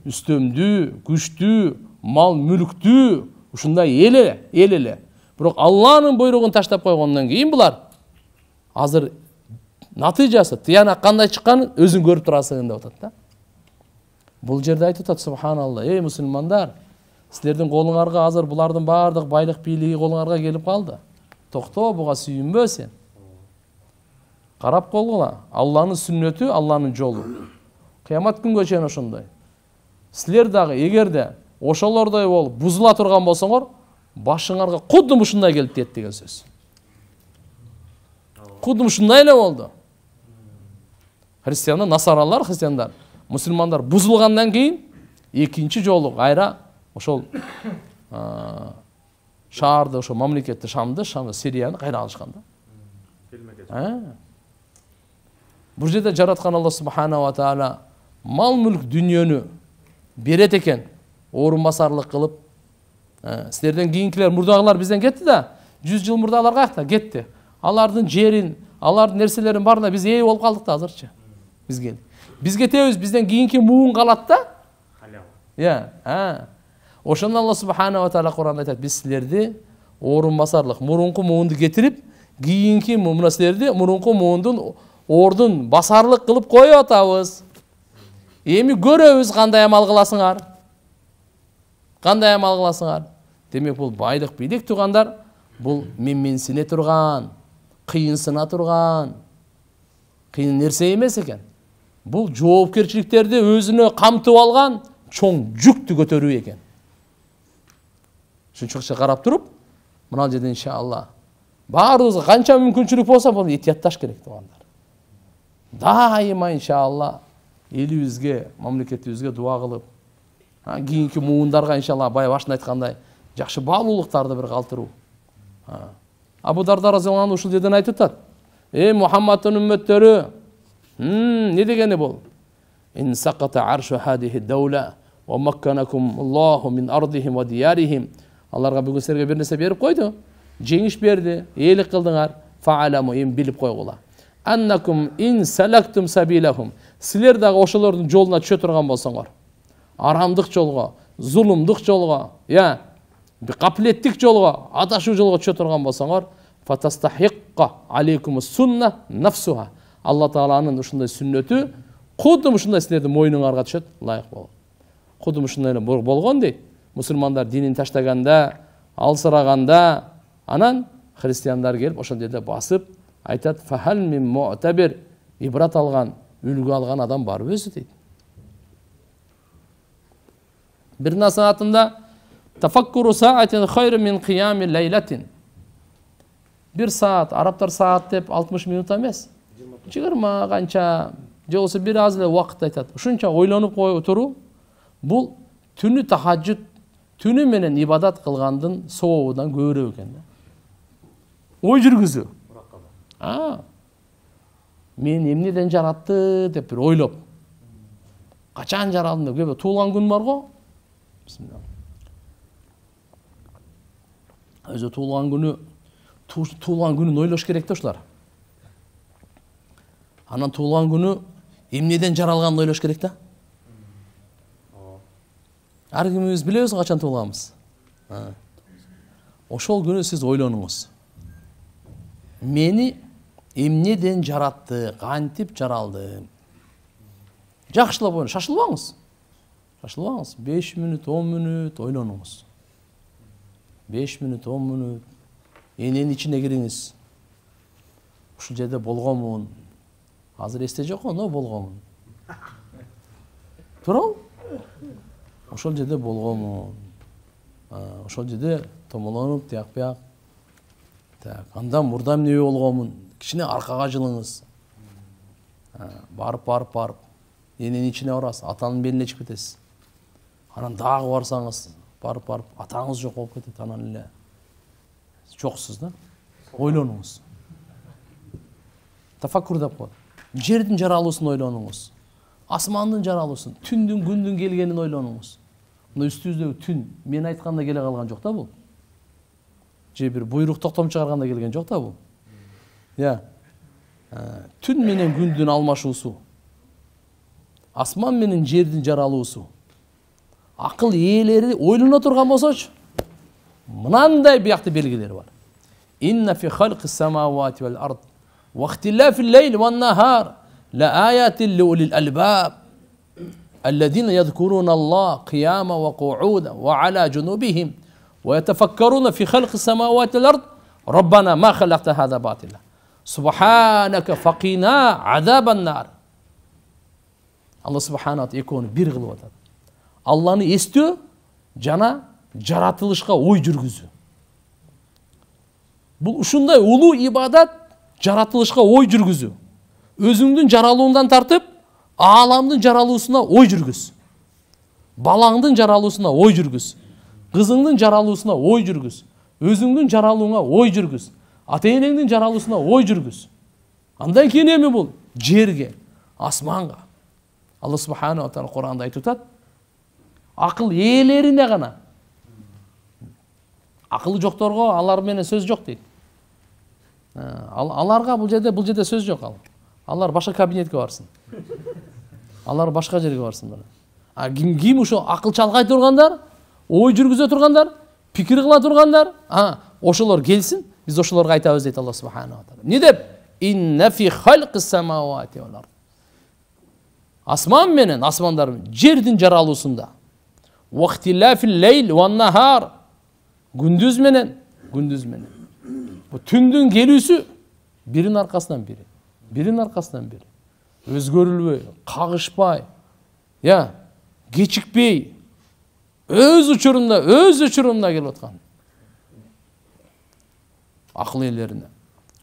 үстөмдүү, күчтүү, мал мүлктүү, ушундай эл эле. Бирок Алланын буйругун таштап койгондон кийин булар азыр натыйжасы тыянак кандай чыкканын өзүң көрүп турасың деп атат да. Бул жерде айтып атат, субханалла, мусулмандар, силердин колуңарга азыр булардын бардык байлык бийлиги колуңарга келип калды. Токто, буга сүйүнбө сен. Карап койгула. Алланын сүннөтү, Алланын жолу. Кыямат күнгө чейин ошондой. Силер дагы эгерде ошолордой болуп бузула турган болсоңор, башыңарга кудум ушундай келип тиет деген сөз. Кудум ушундай эле болду. Христиандар, насаралар, христиандар, мусулмандар бузулгандан кийин экинчи жолу кайра ошол шаарды, ошол мамлекетти, Шамды, Сирияны кайра алышкан да. Бул жерде жараткан Алла субхана ва таала мал мүлк дүнүйөнү берет экен, орун басарлык кылып. Силерден кийинкилер, мурдагылар бизден кетти да. 100 жыл мурдагылар каякта кетти. Алардын жерин, алардын нерселерин барына биз ээ болуп калдык да азырчы. Биз келдик. Биз кетебиз, бизден кийинки муун калат да. Ошондо Алла субхана ва таала Кур'анда айтат, биз силерди орун басарлык, мурунку муунду кетирип, кийинки мына силерди мурунку муундун ордун басарлык кылып коюп атабыз. Эми көрөбүз кандай амал кыласыңар. Кандай амал кыласыңар. Демек бул байлык, бийлик тугандар, бул менменсине турган, кыйынсына турган, кыйын нерсе эмес экен. Бул жоопкерчиликтерди өзүнө камтып алган чоң жүктү көтөрүү экен. Ушунчукча карап туруп, мына жерде иншалла баарыбызга канча мүмкүнчүлүк болсо бул этиятташ керек тугандар. Дайыма иншалла элибизге, мамлекетибизге дуа кылып, кийинки муундарга иншалла бая башында айткандай жакшы баалуулуктарды бир калтыруу. Абу Дарда разияллаху анху ушул жерден айтып атат. Мухаммадтын үммөттөрү, не дегени бул? Ин саката аршу хадихи даула ва макканакум Аллаху мин ардихим ва диярихим. Аларга бүгүн силерге бир нерсе берип койду. Жеңиш берди,ээлик кылдыңар. Фааламу, эми билип койгула. Аннакум ин салактум сабилахум. Силер дагы ошолордун жолуна түшө турган болсоңор, арамдык жолго, зулумдук жолго, капилеттик жолго, адашуу жолго түшө турган болсоңор, фатастахиққа алейкум сунна нафсуха. Алла Тааланын ушундай сүннөтү кудум ушундай силердин мойнуңарга түшөт, лайык болот. Кудум ушундай эле болгон дейт. Мусулмандар динин таштаганда, алсыраганда, анан христиандар келип ошол жерде басып айтат, фахал мин муътабир, ибрат алган, үлгү алган адам барбы өзү дейт. Бир насаатында тафаккуру саатин хайру мин кыями лейлатин. Бир саат, арабтар саат деп 60 минут эмес. 20 канча, же болсо бир аз эле убакыт айтат. Ушунча ойлонуп туруу, бул түнү тахажжуд, түнү менен ибадат кылгандын сообудан көбүрөөк экен да. Ой жүргүзүү. Мен эмнеден жаратты деп бир ойлоп. Качан жаралдым деп, көбө туулган күн бар го. Бисмилlah. Өзү туулган күнүн ойлош керек да ушулар. Анан туулган күнү эмнеден жаралганын ойлош керек да. Ар кимибиз билебиз качан туулганбыз. Ошол күнү сиз ойлонуңуз. Мени эмнеден жаратты, кантип жаралды. Жакшылап ойлонуңуз, шашылбаңыз. Шашылбаңыз. 5 мүнөт, 10 мүнөт ойлонуңуз. 5 мүнөт, 10 мүнөт. Эненин ичине кириңиз. Ушул жерде болгонмун. Азыр эсте жок, но болгонмун. Туурабы? Ошол жерде болгонмун. Ошол жерде томолонуп, тияк-бияк. Так, андан мурда эмне болгонмун? Кичине аркага жылыңыз. Барып. Эненин ичине барасыз, атанын белине чыгып кетесиз. Анан дагы барсаңыз, барып, атаңыз жок болуп кетет, анан эле жоксуз да. Ойлонуңуз. Тафаккур деп коет. Жердин жаралуусун ойлонуңуз. Асмандын жаралуусун, түндүн, күндүн келгенин ойлонуңуз. Мына үстүбүздөгү түн мен айтканда келе калган жок да бул. Же бир буйрук токтом чыгарганда келген жок да бул. Түн менен күндүн алмашуусу. Асман менен жердин жаралуусу. Акыл ээлери ойлоно турган болсочу, мынандай биякты белгилери бар. Инна фи халқис самавати вал ард ва ихтилафил лейли ван нахар ла аятин лиулил албаб الذين يذكرون الله قياما وقعودا وعلى جنوبهم ويتفكرون في خلق السماوات والأرض ربنا ما خلقت هذا باطلا Subhanaka faqina azaban nar. Алла субхана экөөнү бир кылып атат. Алланы эстөө жана жаратылышка ой жүргүзүү. Бул ушундай улуу ибадат, жаратылышка ой жүргүзүү. Өзүңдүн жаралуундан тартып, ааламдын жаралуусуна ой жүргүз. Балаңдын жаралуусуна ой жүргүз. Кызыңдын жаралуусуна ой жүргүз. Өзүңдүн жаралууңа ой жүргүз. Ата-энеңдин жаралуусуна ой жүргүз. Андан кийин эми бул жерге, асманга. Алла субхана ва таала Кур'анда айтып атат. Акыл ээлерине гана. Акылы жокторго алар менен сөз жок дейт. Аларга бул жерде сөз жок ал. Алар башка кабинетке барсын. Алар башка жерге барсындар. Ким ошо акыл чалгай тургандар, ой жүргүзө тургандар, пикир кыла тургандар, ошолор келсин, биз ошолорго айтабыз дейт Алла субхана ва таала. Не деп? Инна фи халқис самавати вал ард. Асман менен, асмандар менен, жердин жаралуусунда. Вахтилафил лейл ван нахар. Күндүз менен. Бу түндүн келүүсү бирин аркасынан бири. Өзгөрүлбөй, кагышпай, кечикпей, өз учурунда келип аткан. Акыл ээлерине.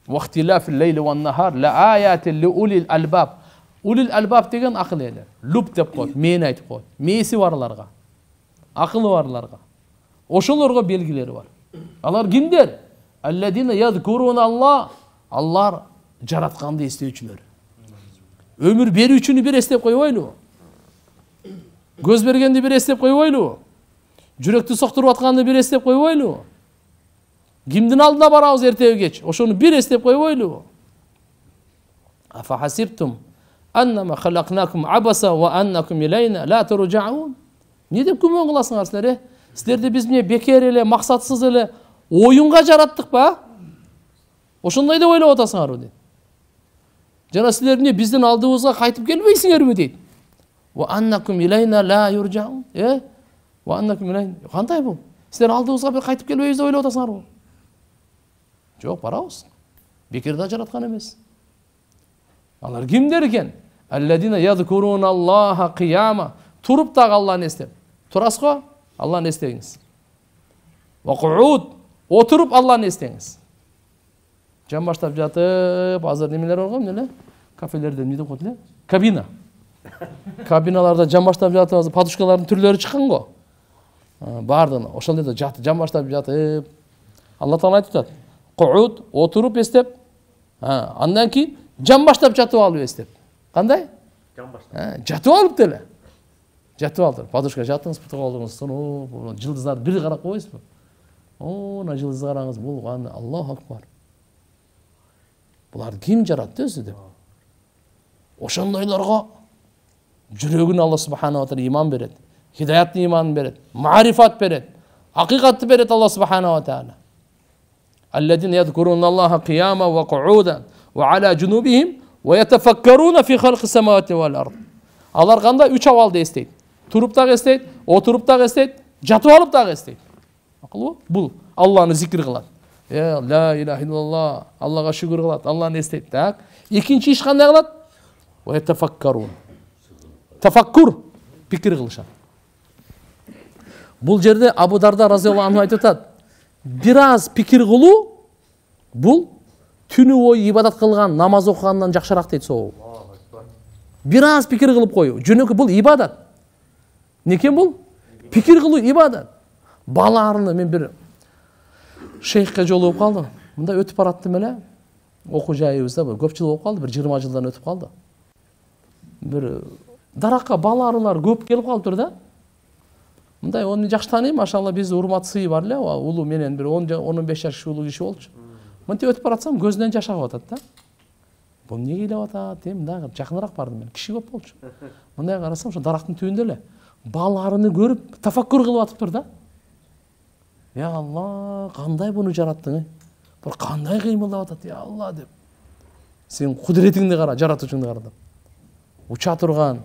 Вахтилафил лейл ван нахар ла аятин ли улил албаб. Улил албаб деген акыл ээлер. Люб деп коет, мен айтып коет. Мээси барларга, акылы барларга. Ошолорго белгилери бар. Алар кимдер? Алладина ядкуруна Аллах. Аллар жаратканды эстөөчүлөр. Өмүр берүүчүнү бир эстеп койбойлубу? Көз бергенди бир эстеп койбойлубу? Жүрөктү соктуруп атканды бир эстеп койбойлубу? Кимдин алдына барабыз эртеби кеч? Ошону бир эстеп койбойлубу? Афа хасибтум аннама халакнакум абаса ва аннакум илайна ла туржаун. Не деп күмөн кыласыңар силер? Силерди биз эмне бекер эле, максатсыз эле оюнга жараттык ба? Ошондой деп ойлоп атасыңарбы дейт. Жана силер эмне биздин алдыбызга кайтып келбейсиңерби дейт. Ва аннакум илайна ла юржаун. Ва аннакум илайна. Кандай бул? Силер алдыбызга бир кайтып келбейбиз деп ойлоп атасыңарбы? Жок, барабыз. Бекерде жараткан эмес. Алар кимдер экен? Алладина ядкуруна Аллаха кияма. Туруп дагы Алланы эстеп. Турасыз го? Алланы эстеңиз. Ва кууд. Отуруп Алланы эстеңиз. Жан баштап жатып, азыр немелер бар го, эмне эле? Кафелерде эмне деп коет эле? Кабина. Кабиналарда жан баштап жатып, азыр подушкалардын түрлөрү чыккан го. Бардыгы ошол жерде жатып, жан баштап жатып. Алла таала айтып атат. Кууд, отуруп эстеп. Андан кийин жан баштап жатып алып эстеп. Кандай? Жан баштап. Жатып алып деле. Жатып алып, подушка жатыңыз, путуп алдыңыз, сону жылдыздар бир карап койсузбу? Мына жылдыз караңыз, бул кандай? Аллаху акбар. Булар ким жаратты өзү деп. Ошондойлорго жүрөгүнө Алла субхана ва таала иман берет, хидаяттын иманын берет, марифат берет, акыйкатты берет Алла субхана ва таала. Алладина ядкуруна Аллаха кияма ва куудан ва ала жунубихим ва ятафаккаруна фи халқис самавати вал ард. Алар кандай үч абалды эстейт. Туруп дагы эстейт, отуруп дагы эстейт, жатып алып дагы эстейт. Акылбы? Бул Алланы зикир кылат. Ла илаха иллаллах, Аллага шүгүр кылат, Алланы эстейт. Так. Экинчи иш кандай кылат? Ва ятафаккарун. Тафаккур, пикир кылышат. Бул жерде Абу Дарда разияллаху анху айтып атат. Бир аз пикир кылуу бул түнү бою ибадат кылган, намаз окугандан жакшыраак дейт соо. Бир аз пикир кылып коюу. Жөнөкөй бул ибадат. Некен бул? Пикир кылуу ибадат. Баларны мен бир шейхке жолугуп калдым. Мындай өтүп бараттым эле. Окуу жайыбызда көп жыл болуп калды, бир 20 жылдан өтүп калды. Бир даракка баларылар көп келип калыптыр да. Мындай оны жакшы тааныйм, машалла биз урмат сый бар эле, улуу менен бир 10-15 жаш улуу киши болчу. Мынтип өтүп баратсам көзүнөн жаш агып атат да. Бул эмне кыйлап атат? Дагы жакыныраак бардым мен. Киши көп болчу. Мындай карасам, ошо дарактын түбүндө эле баларыны көрүп тафаккур кылып атыптыр да. Я Алла, кандай буну жараттың? Бул кандай кыймылдап атат? Я Алла деп. Сен кудуретиңди кара, жаратуучуңду кара деп. Уча турган,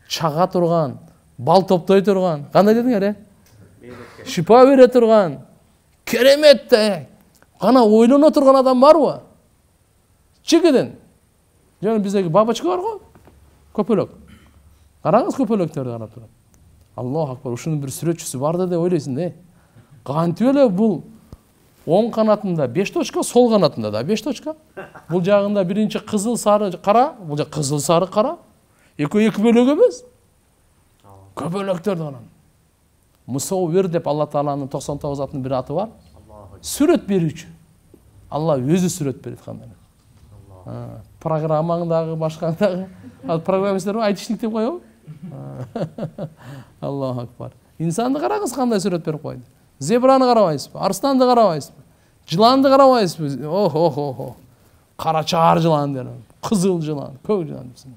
чага турган, бал топтой турган. Кандай дедиңер, Шипа бере турган. Керемет. Кана ойлоно турган адам барбы? Чигидин. Жана биздеги бабочка бар го. Көпөлөк. Караңыз көпөлөктөрдү карап турат. Аллаху акбар, ушунун бир сүрөтчүсү барды деп ойлойсуң да. Кантип эле бул оң канатында 5 точка, сол канатында да 5 точка. Бул жагында биринчи кызыл, сары, кара, бул жак кызыл, сары, кара. Экөө эки бөлөк эмес. Көпөлөктөрдү анан. Мусаввир деп Алла Тааланын 99 атын бир аты бар. Сүрөт берүүчү. Алла өзү сүрөт берет кандай. Программаңдагы башкандагы программисттер айтышник деп коёбу. Аллаху акбар. Инсанды караңыз кандай сүрөт берип койду. Зебраны карабайсызбы? Арстанды карабайсызбы? Жыланды карабайсызбы? Ох. Кара чаар жылан дер. Кызыл жылан, көк жылан депсиң.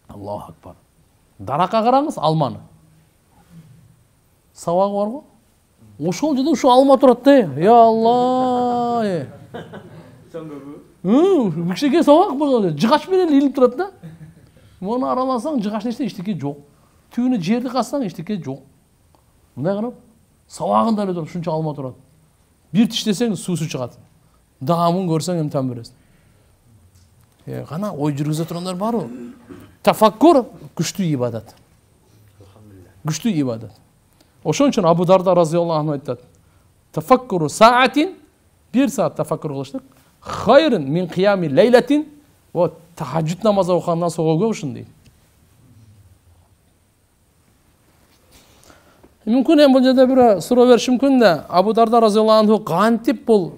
Аллаху акбар. Даракка караңыз, алманы. Сабагы бар го? Ошол жерде ушу алма турат да. Я Алла. Кичине сабак болгон жыгач менен илип турат да. Муну араласаң жыгач нечте эчтеке жок. Түбүнө жерди казсаң эчтеке жок. Мындай карап, сабагында эле туруп ушунча алма турат. Бир тиштесең суусу чыгат. Даамын көрсөң эмтан бересиң. Кана ой жүргүзө турандар барбы? Тафаккур күчтүү ибадат. Күчтүү ибадат. Ошон үчүн Абу Дарда разыяллаху анху айтат. Тафаккуру саатин, 1 саат тафаккур кылыштык. Хайрын мин кыями лейлатин, вот тахажжуд намаз окугандан согоо ушун дейт. Мүмкүн эми бул жерде бир суроо бериш мүмкүн да. Абу Дарда разыяллаху анху кантип бул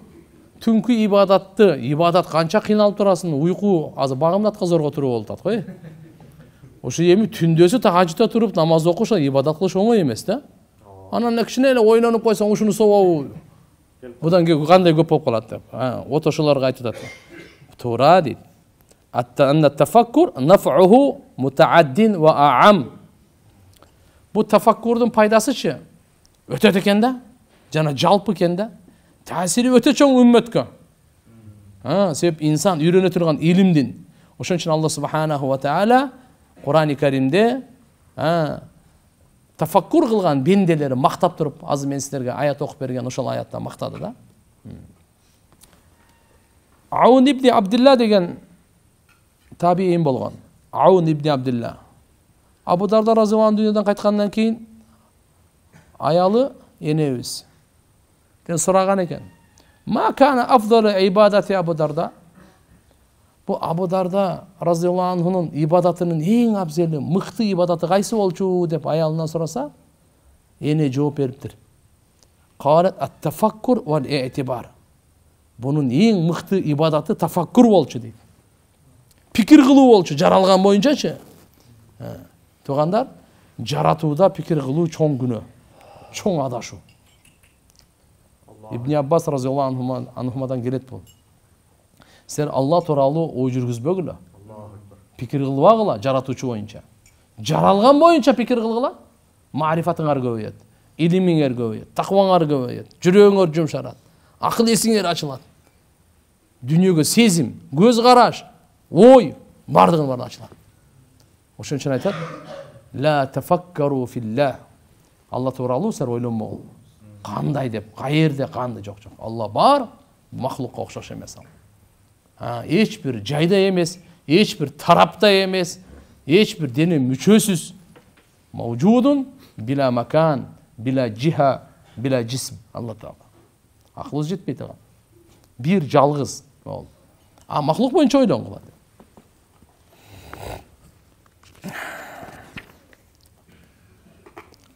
түнкү ибадат канча кыйналып турасың, уйку азыр багымдатка зорго туруп болуп атат го. Ошо эми түндөсү тахажжудда туруп намаз окуш, ибадат кылыш оңой эмес да. Анан кичине эле ойлонуп койсоң ушуну собобу будан кандай көп болуп калат деп. Отошолорго айтып атат. Туура дейт. Анна тафаккур наф'уху мутааддин ва аам. Бу тафаккурдун пайдасычы өтө экен да, жана жалпы экен да. Таасири өтө чоң үммөткө. Себеп инсан үйрөнө турган илимдин. Ошон үчүн Алла субханаху ва таала Кур'ан-ы Каримде тафаккур кылган бенделери мактап туруп, азыр мен силерге аят окуп берген ошол аятта мактады да. Аун ибн Абдилла деген табиин болгон. Аун ибн Абдилла. Абу Дарда разыяллаху анху дүйнөдөн кайткандан кийин аялы энебиз сураган экен. Ма кана афдалу ибадати Абу Дарда? Бу Абу Дарда разыяллаху анхунун ибадатынын эң абзели, мыкты ибадаты кайсы болчу деп аялынан сураса, эне жооп бериптир. Калат ат-тафаккур вал и'тибар. Бунун эң мыкты ибадаты тафаккур болчу дейт. Пикир кылуу болчу, жаралган боюнчачы. Тугандар, жаратууда пикир кылуу чоң күнөө, чоң адашуу. Ибн Аббас разыяллаху анхумадан келет бул. Силер Алла тууралуу ой жүргүзбөгүлө. Пикир кылбагыла жаратуучу боюнча. Жаралган боюнча пикир кылгыла. Марифатыңар көбөйөт, илимиңер көбөйөт, такваңар көбөйөт, жүрөгүңөр жумшарат, акыл эсиңер ачылат. Дүйнөгө сезим, көз караш, ой бардыгын баары ачылат. Ошон үчүн айтат: "Ла тафаккару филлах". Алла тууралуу силер ойлонбогула. Кандай деп, каерде кандай жок. Алла бар, махлукка окшош эмес ал. Эч бир жайда эмес, эч бир тарапта эмес, эч бир дене мүчөсүз. Мавжудун била макан, била жиха, била жисм. Алла таала. Акылыбыз жетпей турган. Бир жалгыз ол. Махлук боюнча ойлонгула.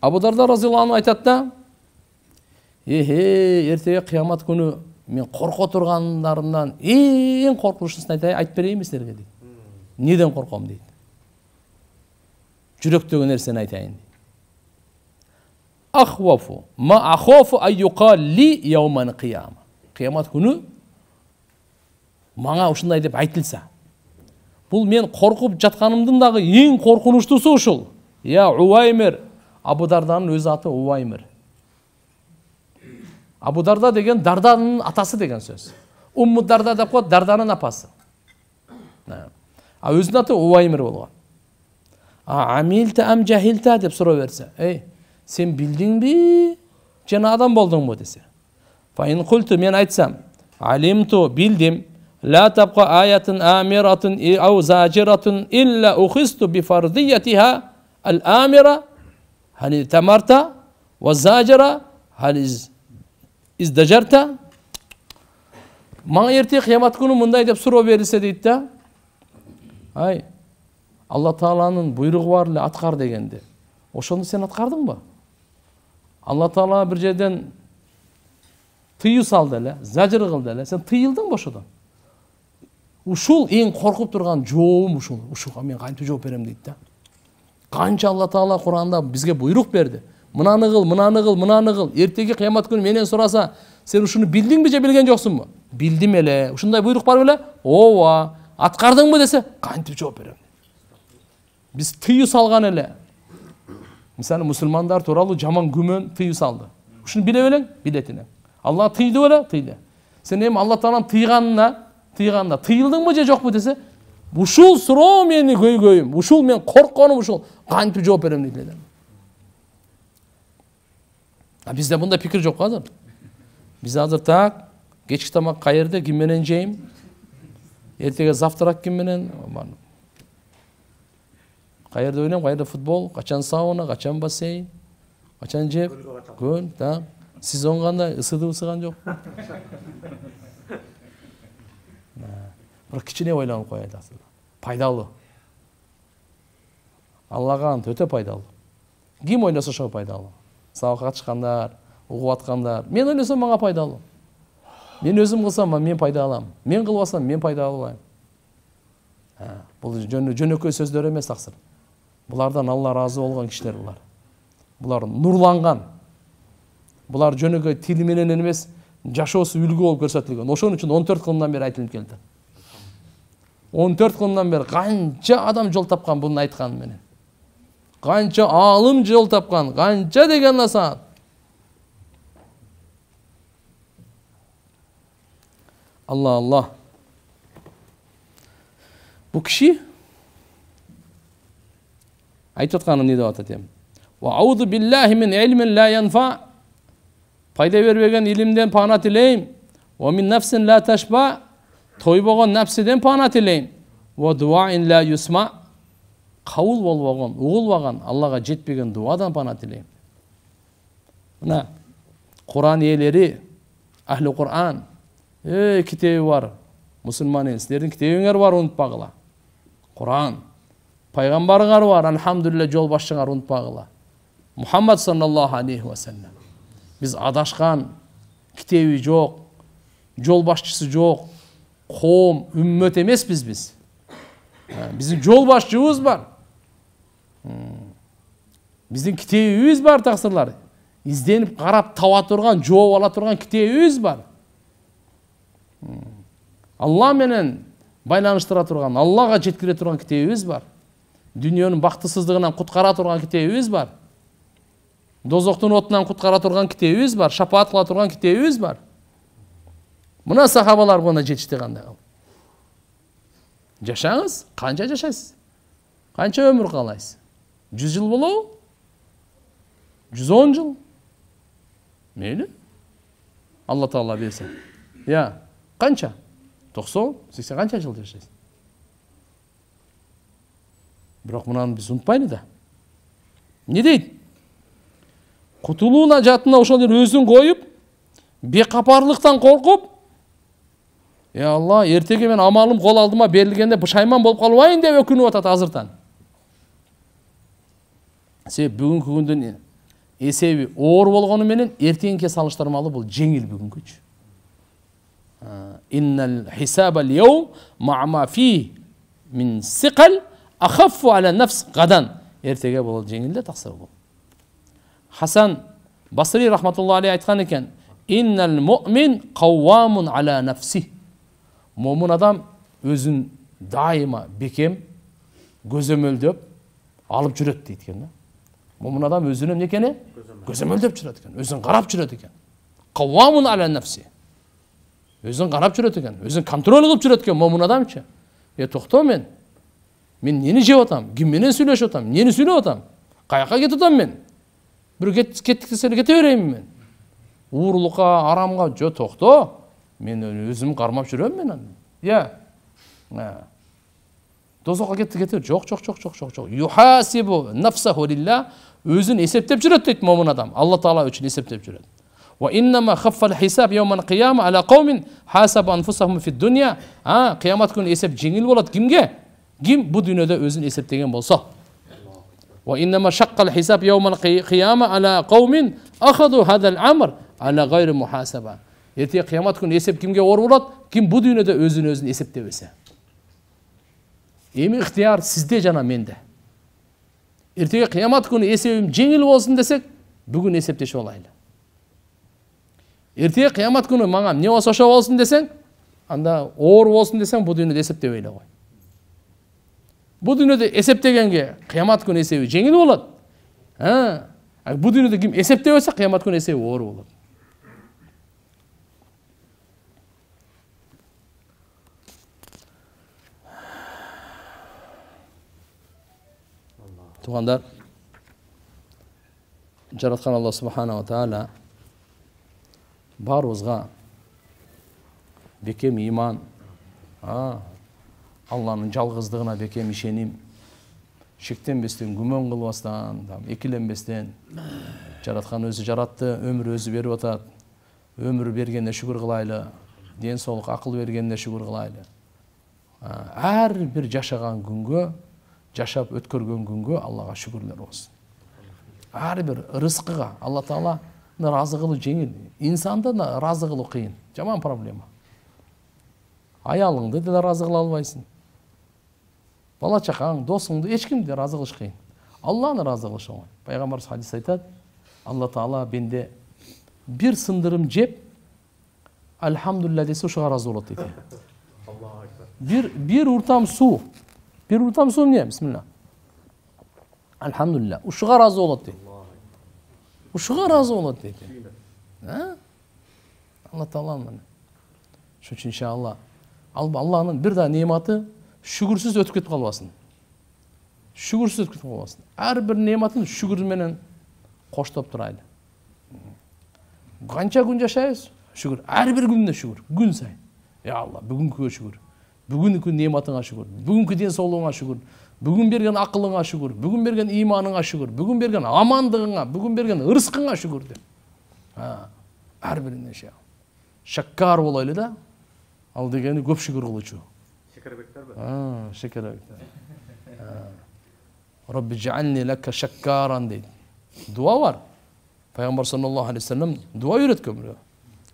Абу Дарда разыяллаху анху айтат да: эртеге кыямат күнү мен корко тургандарымдан эң коркунучтусын айтып берейинби силерге дейт. Неден корком дейт. Жүрөктөгү нерсени айтайын дейт. Ахвафу ма ахофу айюкал ли яуман кыяма. Кыямат күнү мага ушундай деп айтылса, бул мен коркуп жатканымдын дагы эң коркунучтусу ушул. Я Уваймир. Абу Дарданын өз аты Уваймир. Абу Дарда деген Дарданын атасы деген сөз. Умму Дарда деп коет, Дарданын апасы. Өзүнүн аты Уваймир болгон. Амилта ам жахилта деп суроо берсе, сен билдиңби, жана адам болдуңбу десе. Фаин култу, мен айтсам, Alimtu bildim. La tabqa ayatun amiratun au zaciratun illa ukhistu bi fardiyatiha al-amira hani tamarta ve zacira hani izdajarta. Mağa erте kıyamet günü mınday dep суроо берилсе дейт да. Ay Allah Taala'nın buyruğu var le atkar degende. Ошону sen atkardыңбы? Allah Taala bir жерден тыюу салды эле, зажыр кылды эле. Сен тыйылдыңбы ошодон? Ушул эң коркуп турган жообум ушул. Ушуга мен кантип жооп берем дейт да. Канча Allah Taala Куранда бизге буйрук берди. Мынаны кыл, мынаны кыл, мынаны кыл. Эртеги кыямат күнү менен сураса, сен ушуну билдиңби же билген жоксуңбу? Билдим эле. Ушундай буйрук бар беле? Ооба. Аткардыңбы десе, кантип жооп берем? Биз тыюу салган эле. Мисалы мусулмандар тууралуу жаман күмөн тыюу салды. Ушуну биле белең? Билетине. Allah тыйды беле? Тыйды. Сен эми Allah Тааланын тыйганда тыйылдыңбы же жокпу десе, ушул суроо мени көйгөйүм, ушул мен коркконум ушул. Кантип жооп берем дейт эле. А бизде мындай пикир жок азыр. Биз азыр так, кечки тамак каерде, ким менен жейм? Эртеге завтрак ким менен? Каерде ойнойм, каерде футбол, качан сауна, качан бассейн, качан жеп, көл, так. Сезон кандай, ысыды ысыган жок. Бирок кичине ойлонуп коет асылда. Пайдалуу. Аллага ант өтө пайдалуу. Ким ойносо ошо пайдалуу. Сабакка чыккандар, угуп аткандар. Мен ойлосом мага пайдалуу. Мен өзүм кылсам мен пайда алам. Мен кылбасам мен пайда албайм. Бул жөнөкөй сөздөр эмес таксыр. Булардан Алла разы болгон кишилер булар. Булар нурланган. Булар жөнөкөй тили менен эмес, жашоосу үлгү болуп көрсөтүлгөн. Ошон үчүн 14 кылымдан бери айтылып келди. 14 кылымдан бери канча адам жол тапкан буну айткан менен. Канча алым жол тапкан, канча деген насаат. Allah. Bu kişi ayet atkanım ne devat eteyim. Ve auzu billahi min ilmin la yanfa. Payda vermegen ilimden pana tileyim. Ve min nefsin la teşba. Toyboğun nefsiden pana tileyim. Ve duain la yusma. Kavul bolboğun, uğulboğun Allah'a jetpegen duadan pana tileyim. Buna Kur'an iyeleri, ahli Kur'an, kitebi var. Musulman sizlerin kitebingер var, unutpagıla. Kur'an. Peygamberler var, elhamdülillah yol başçılar unutpagıla. Muhammed sallallahu aleyhi ve sellem. Biz adaşkan, kitebi жоқ, yol başçısı жоқ, qoğum, ümmet emes biz. Bizim yol başçımız var. Bizim kitebimiz var taksırlar. İzlenip karap tava turgan, жооп ala turgan kitebimiz var. Allah menen байланыштыра турган, Аллага жеткире турган китебибиз бар. Дүйнөнүн бактысыздыгынан куткара турган китебибиз бар. Дозоктун отунан куткара турган китебибиз бар, шапаат кыла турган китебибиз бар. Мына сахабалар буна жетишти кандай кылып. Жашаңыз, канча жашайсыз? Канча өмүр каалайсыз? 100 жыл болобу? 110 жыл? Мейли? Алла Таала берсе. Я, канча? 90, 80 канча жыл жашайсыз? Бирок мунаны биз унутпайлы да. Не дейт? Кутулууна жатына ошол эле өзүн коюп, бекапарлыктан коркуп, я Алла, эртеге мен амалым кол алдыма берилгенде бышайман болуп калбайын деп өкүнүп атат азыртан. Себеби бүгүнкү күндүн эсеби оор болгону менен эртеңке салыштырмалуу бул жеңил бүгүнкүчү. Innal hisabal yawm ma'a ma fi min siqal akhaffu ala nafs gadan. Эртеге бул жеңил де таксыр бул. Хасан Басри рахматуллахи алейхи айткан экен: "Innal mu'min qawwamun ala nafsi." Момун адам өзүн дайыма бекем, көзөмөлдөп алып жүрөт дейт экен да. Момун адам өзүнө эмне экени? Көзөмөлдөп жүрөт экен, өзүн карап жүрөт экен. Qawwamun ala nafsi. Өзүн карап жүрөт экен, өзүн контроль кылып жүрөт экен момун адамчы. Токто мен эмне жеп атам, ким менен сүйлөшүп атам, эмнени сүйлөп атам, каяка кетип атам мен? Бир кеттик десе кете берейинби мен? Уурулукка, арамга, жо токто. Мен өзім қармап жүрем мен аны. Иә. Дозаққа кетті. Жоқ. Юхасибу нафсаху лилла. Өзін есептеп жүреді дейді момын адам. Алла Таала үшін есептеп жүреді. Ва иннама хаффал хисаб яумал қияма ала қаумин хасабу анфусахум фид дуния. Қиямат күні есеп жеңіл болады кімге? Кім бұл дүниеде өзін есептеген болса. Ва иннама шаққал хисаб яумал қияма ала қаумин ахаду хадал амр ала ғайри мухасаба. Ерте қиямат күні есеп кімге ор болады? Кім бұл дүниеде өзін есептебесе. Эми ыктыяр сизде жана менде. Эртеге кыямат күнү эсебим жеңил болсун десек, бүгүн эсептешип алайлы. Эртеге кыямат күнү мага эмне болсо ошо болсун десең, анда оор болсун десең, бул дүйнөдө эсептебей эле кой. Бул дүйнөдө эсептегенге кыямат күнү эсеби жеңил болот. Бул дүйнөдө ким эсептебесе, кыямат күнү эсеби оор болот. Туғандар, жаратқан Алла Субханала Таала барыбызга бекем иман, Алланын жалгыздыгына бекем ишеним, шектенбестен, күмөн кылбастан, экиленбестен, жараткан өзү жаратты, өмүр өзү берип атат. Өмүр бергенде шүгүр кылайлы, ден соолук акыл бергенде шүгүр кылайлы. Ар бир жашаган күнгө, жашап өткөргөн күнгө Аллага шүгүрлөр болсун. Ар бир рызкыга Алла Таала разы кылуу жеңил. Инсанды разы кылуу кыйын. Жаман проблема. Аялыңды да разы кыла албайсың. Бала чакаң, досуңду эч кимди разы кылыш кыйын. Алланы разы кылыш оңой. Пайгамбарыбыз хадис айтат, Алла Таала бенде бир сындырым жеп, альхамдулилля десе ушуга разы болот дейт. Бир уртам суу. Bir urtam su ne? Bismillah. Elhamdülillah. Uşuğa razı olat deydi. Uşuğa razı olat deydi. Allah Teala'nın. Şu için inşallah. Allah'ın bir daha nimetı şükürsüz ötüp ketip kalmasın. Şükürsüz ötüp ketip kalmasın. Her bir nimetin şükür menen koştop duraylı. Kança gün yaşayız? Şükür. Her bir günde şükür. Gün sayın. Ya Allah, bugünkü şükür. Бүгүнкү неmatыңа шүгүр, бүгүнкү ден соолугуңа шүгүр, бүгүн берген акылыңа шүгүр, бүгүн берген иманыңа шүгүр, бүгүн берген амандыгыңа, бүгүн берген ырыскыңа шүгүр деп. Ар бирине шаккар болойлу да. Ал дегени көп шүгүр кылуучу. Шекербектерби? Шекербектер. Rabbi ja'alni laka shakkaran deydi. Dua var. Peygamber sallallahu aleyhi ve sellem dua öğretken buraya.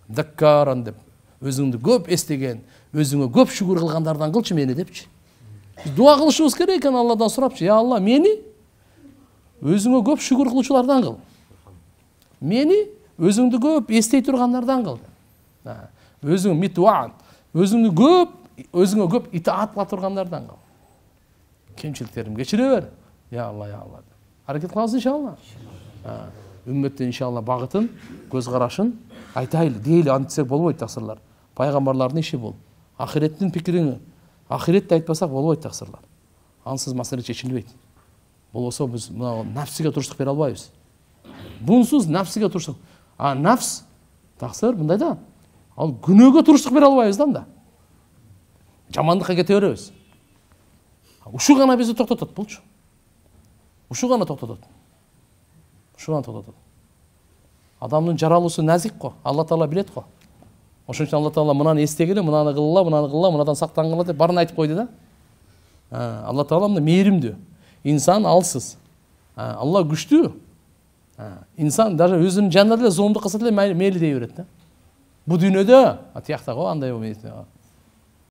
Dakkaran деп. Өзүңдү көп эстеген, өзүңө көп шүгүр кылгандардан кылчы мени депчи. Биз дуа кылышыбыз керек экен Алладан сурапчы. Я Алла, мени өзүңө көп шүгүр кылуучулардан кыл. Мени өзүңдү көп эстей тургандардан кыл. Өзүң митуан, өзүңө көп итаат кыла тургандардан кыл. Кемчиликтерим кечире бер. Я Алла, я Алла. Аракет кылабыз иншалла. Үмметтин иншалла багытын, көз карашын айтайлы, дейли антисек болбойт таксырлар. Пайгамбарлардын иши бул. Ахиреттин пикириңи, ахиретти айтпасак болбойт таксырлар. Ансыз маселе чечилбейт. Болбосо биз нафсиге туруштук бере албайбыз. Бунсуз нафсиге туруштук. Нафс таксыр мындай да. Ал күнөөгө туруштук бере албайбыз да. Жамандыкка кете беребиз. Ушу гана бизди токтотот булчу. Ушу гана токтотот. Адамдын жаралуусу назик го. Алла Таала билет го. Ошон үчүн Алла Таала мынаны эстегиле, мынаны кылла, мынадан сактангыла деп барын айтып койду да. Алла Таала мына мээримдүү. Инсан алсыз. Алла күчтүү. Инсан даже өзүнүн жанына деле зомду кылса деле мейли дей берет да. Бу дүйнөдө тиякта го андай болмойт.